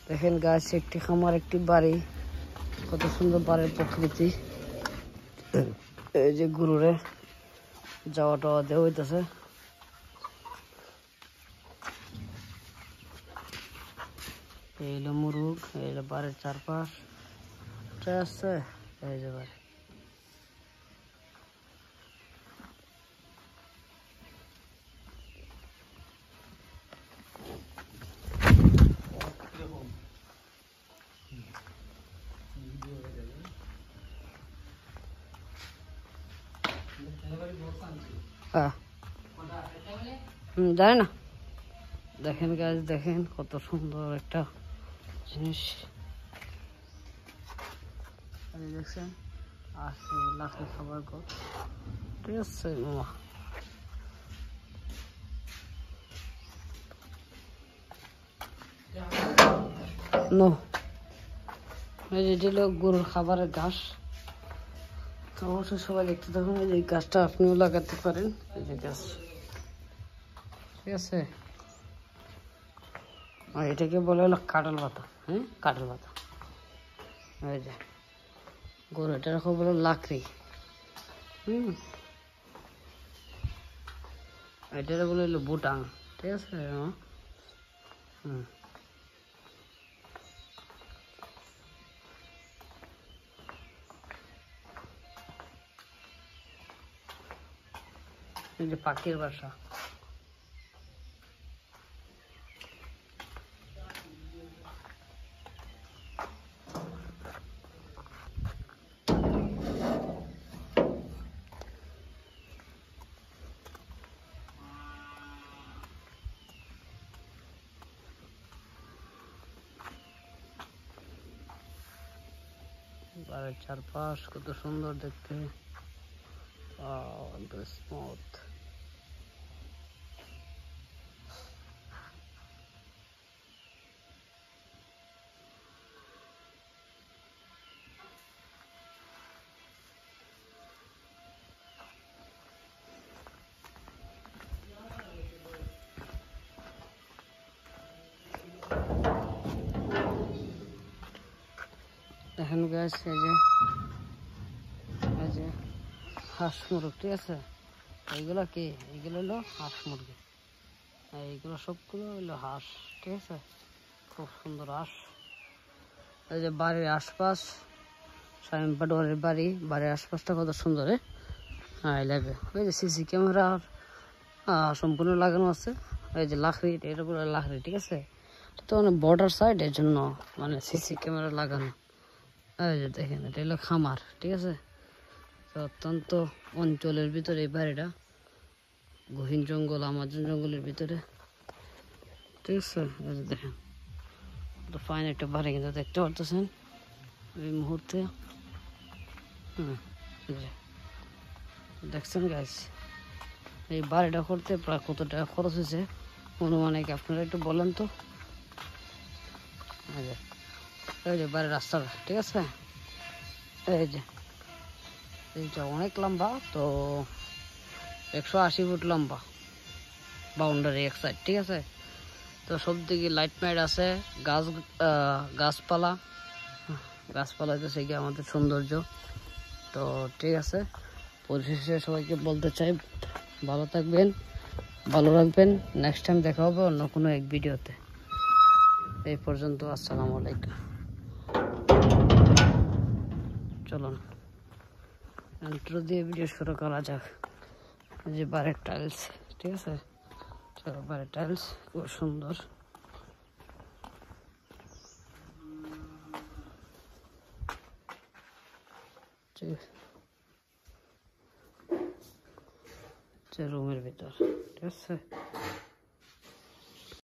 দেখেন গাছ, একটি খামার, একটি বাড়ি, কত সুন্দর বাড়ির প্রকৃতি। এই যে গরুরে যাওয়া টাওয়া দেওয়া হইতেছে। এই হলো মুরুগ, এই হলো বাড়ির চারপাশ আছে। এই যে বাড়ি, জানে না। দেখেন গাছ, দেখেন কত সুন্দর একটা জিনিস। দেখছেন আছে লাখে খাবার ঘর, ঠিক আছে মামা। নো, এই যে দিল গরুর খাবারের ঘাস। অবশ্যই সবাই দেখতে থাকুন। এই যে গাছটা আপনিও লাগাতে পারেন, এই যে গাছ, ঠিক আছে। আর এটাকে বলে হলো কাঁঠাল পাতা। হ্যাঁ, কাঁঠাল পাতা। এই যে গরু, এটা রাখো বলে লাকড়ি। এটা বলে হলো বুটাং, ঠিক আছে। এই যে পাখির বাসা। বাড়ির চারপাশ কত সুন্দর দেখতে, স্মুথ। দেখেন গাছ, এই যে হাঁস মুরগ, ঠিক আছে। এইগুলো কি? এইগুলো হলো হাঁস মুরগি। এইগুলো সবগুলো হলো হাঁস, ঠিক আছে। খুব সুন্দর হাঁস। এই যে বাড়ির আশপাশ, শামীম পাটোয়ারির বাড়ি, বাড়ির আশপাশটা কত সুন্দর। হ্যাঁ লাগে। ওই যে সিসি ক্যামেরা সম্পূর্ণ লাগানো আছে। এই যে লাকড়ি, এটা পুরো লাকড়ি, ঠিক আছে। তো মানে বর্ডার সাইড, এর জন্য মানে সিসি ক্যামেরা লাগানো। এই যে দেখেন, এটা হলো খামার, ঠিক আছে। তো অত্যন্ত অঞ্চলের ভিতরে এই বাড়িটা, গহীন জঙ্গল, আমাজন জঙ্গলের ভিতরে, ঠিক আছে। এই যে দেখেন, তো ফাইন একটা বাড়ি কিন্তু দেখতে পারতেছেন এই মুহূর্তে। দেখছেন গাছ, এই বাড়িটা করতে প্রায় কত টাকা খরচ হয়েছে অনুমানিক আপনারা একটু বলেন তো। এই যে বাড়ির রাস্তাটা, ঠিক আছে। এই যে এইটা অনেক লম্বা, তো 180 ফুট লম্বা বাউন্ডারি এক সাইড, ঠিক আছে। তো সব দিকে লাইট মাইট আছে, গাছপালা হইতেছে গিয়ে আমাদের সৌন্দর্য। তো ঠিক আছে, পরিশেষে সবাইকে বলতে চাই, ভালো থাকবেন, ভালো রাখবেন। নেক্সট টাইম দেখা হবে অন্য কোনো এক ভিডিওতে। এই পর্যন্ত, আসসালামু আলাইকুম। চলুন ইন্ট্রো দিয়ে ভিডিও শুরু করা যাক। যে বাড়ির টাইলস, ঠিক আছে। চলো, বাড়ির টাইলস খুব সুন্দর। ঠিক আছে, রুমের ভিতর, ঠিক আছে।